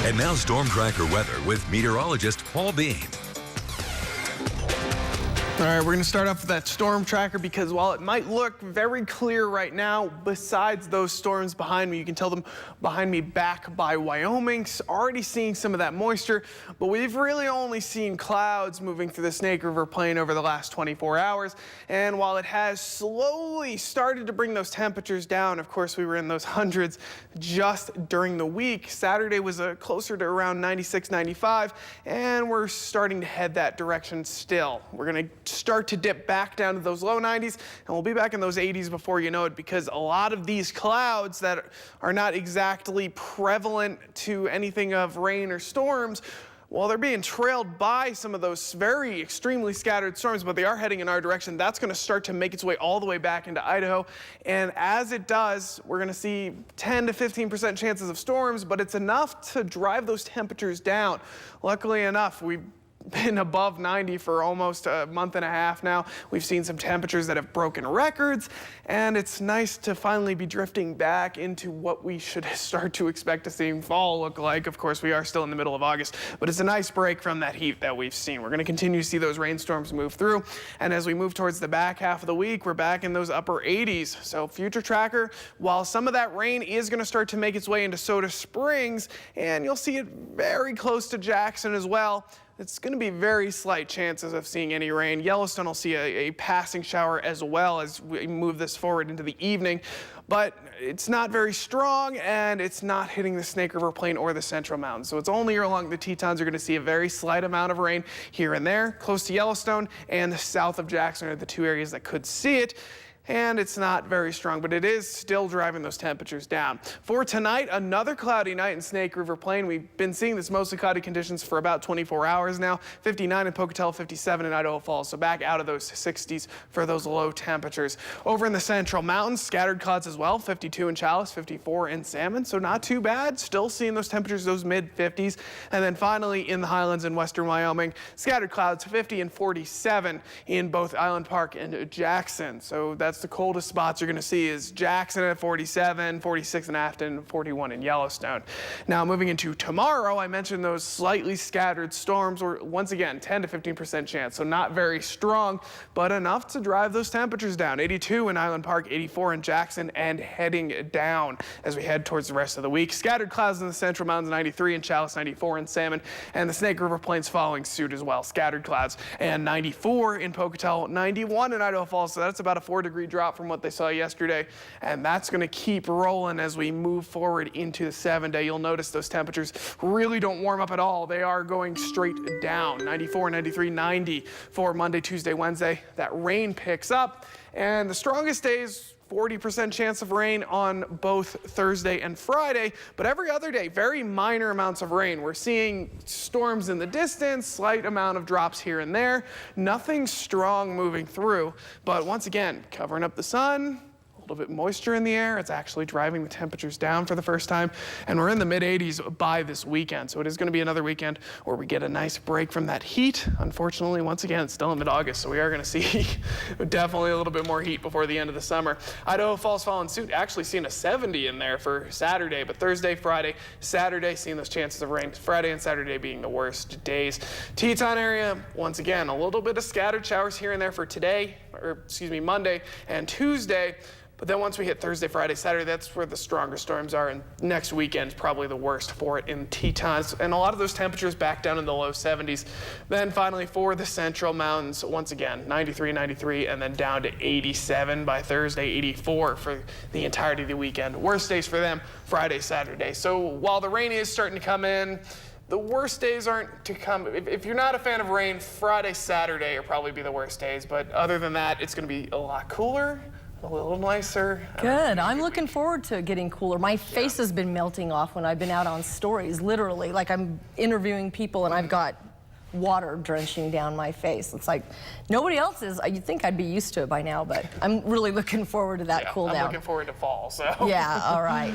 And now Storm Tracker weather with meteorologist Paul Beam. All right, we're going to start off with that storm tracker because while it might look very clear right now, besides those storms behind me, you can tell them behind me back by Wyoming, already seeing some of that moisture, but we've really only seen clouds moving through the Snake River Plain over the last 24 hours. And while it has slowly started to bring those temperatures down, of course, we were in those hundreds just during the week. Saturday was closer to around 96, 95, and we're starting to head that direction still. We're going to start to dip back down to those low 90s, and we'll be back in those 80s before you know it, because a lot of these clouds that are not exactly prevalent to anything of rain or storms, well, they're being trailed by some of those very extremely scattered storms, but they are heading in our direction. That's going to start to make its way all the way back into Idaho. And as it does, we're going to see 10 to 15% chances of storms, but it's enough to drive those temperatures down. Luckily enough, we've been above 90 for almost a month and a half now. We've seen some temperatures that have broken records, and it's nice to finally be drifting back into what we should start to expect to see fall look like. Of course, we are still in the middle of August, but it's a nice break from that heat that we've seen. We're going to continue to see those rainstorms move through, and as we move towards the back half of the week, we're back in those upper 80s. So future tracker, while some of that rain is going to start to make its way into Soda Springs, and you'll see it very close to Jackson as well, it's going to be very slight chances of seeing any rain. Yellowstone will see a passing shower as well as we move this forward into the evening, but it's not very strong and it's not hitting the Snake River Plain or the Central Mountains. So it's only along the Tetons you're going to see a very slight amount of rain here and there. Close to Yellowstone and south of Jackson are the two areas that could see it. And it's not very strong, but it is still driving those temperatures down. For tonight, another cloudy night in Snake River Plain. We've been seeing this mostly cloudy conditions for about 24 hours now. 59 in Pocatello, 57 in Idaho Falls. So back out of those 60s for those low temperatures. Over in the Central Mountains, scattered clouds as well. 52 in Chalice, 54 in Salmon. So not too bad. Still seeing those temperatures, those mid 50s. And then finally in the highlands in western Wyoming, scattered clouds, 50 and 47 in both Island Park and Jackson. So that's the coldest spots you're going to see is Jackson at 47, 46 in Afton, 41 in Yellowstone. Now moving into tomorrow, I mentioned those slightly scattered storms were once again 10 to 15% chance, so not very strong, but enough to drive those temperatures down. 82 in Island Park, 84 in Jackson, and heading down as we head towards the rest of the week. Scattered clouds in the Central Mountains, 93 in Chalice, 94 in Salmon, and the Snake River Plains following suit as well. Scattered clouds, and 94 in Pocatello, 91 in Idaho Falls, so that's about a 4-degree drop from what they saw yesterday, and that's going to keep rolling as we move forward into the 7-day. You'll notice those temperatures really don't warm up at all. They are going straight down. 94, 93, 90 for Monday, Tuesday, Wednesday. That rain picks up, and the strongest days, 40% chance of rain on both Thursday and Friday, but every other day, very minor amounts of rain. We're seeing storms in the distance, slight amount of drops here and there, nothing strong moving through, but once again, covering up the sun, a little bit moisture in the air. It's actually driving the temperatures down for the first time, and we're in the mid 80s by this weekend. So it is going to be another weekend where we get a nice break from that heat. Unfortunately, once again, it's still in mid-August, so we are going to see definitely a little bit more heat before the end of the summer. Idaho Falls following suit, actually seeing a 70 in there for Saturday, but Thursday, Friday, Saturday, seeing those chances of rain. Friday and Saturday being the worst days. Teton area, once again, a little bit of scattered showers here and there for today, or excuse me, Monday and Tuesday. But then once we hit Thursday, Friday, Saturday, that's where the stronger storms are, and next weekend is probably the worst for it in Tetons. And a lot of those temperatures back down in the low 70s. Then finally for the Central Mountains, once again, 93, 93, and then down to 87 by Thursday, 84 for the entirety of the weekend. Worst days for them, Friday, Saturday. So while the rain is starting to come in, the worst days aren't to come. If you're not a fan of rain, Friday, Saturday will probably be the worst days. But other than that, it's going to be a lot cooler. A little nicer. Good. I'm looking forward to getting cooler. My face has been melting off when I've been out on stories, literally. Like I'm interviewing people and I've got water drenching down my face. It's like nobody else is. You'd think I'd be used to it by now, but I'm really looking forward to that cool down. I'm looking forward to fall, so. Yeah, all right.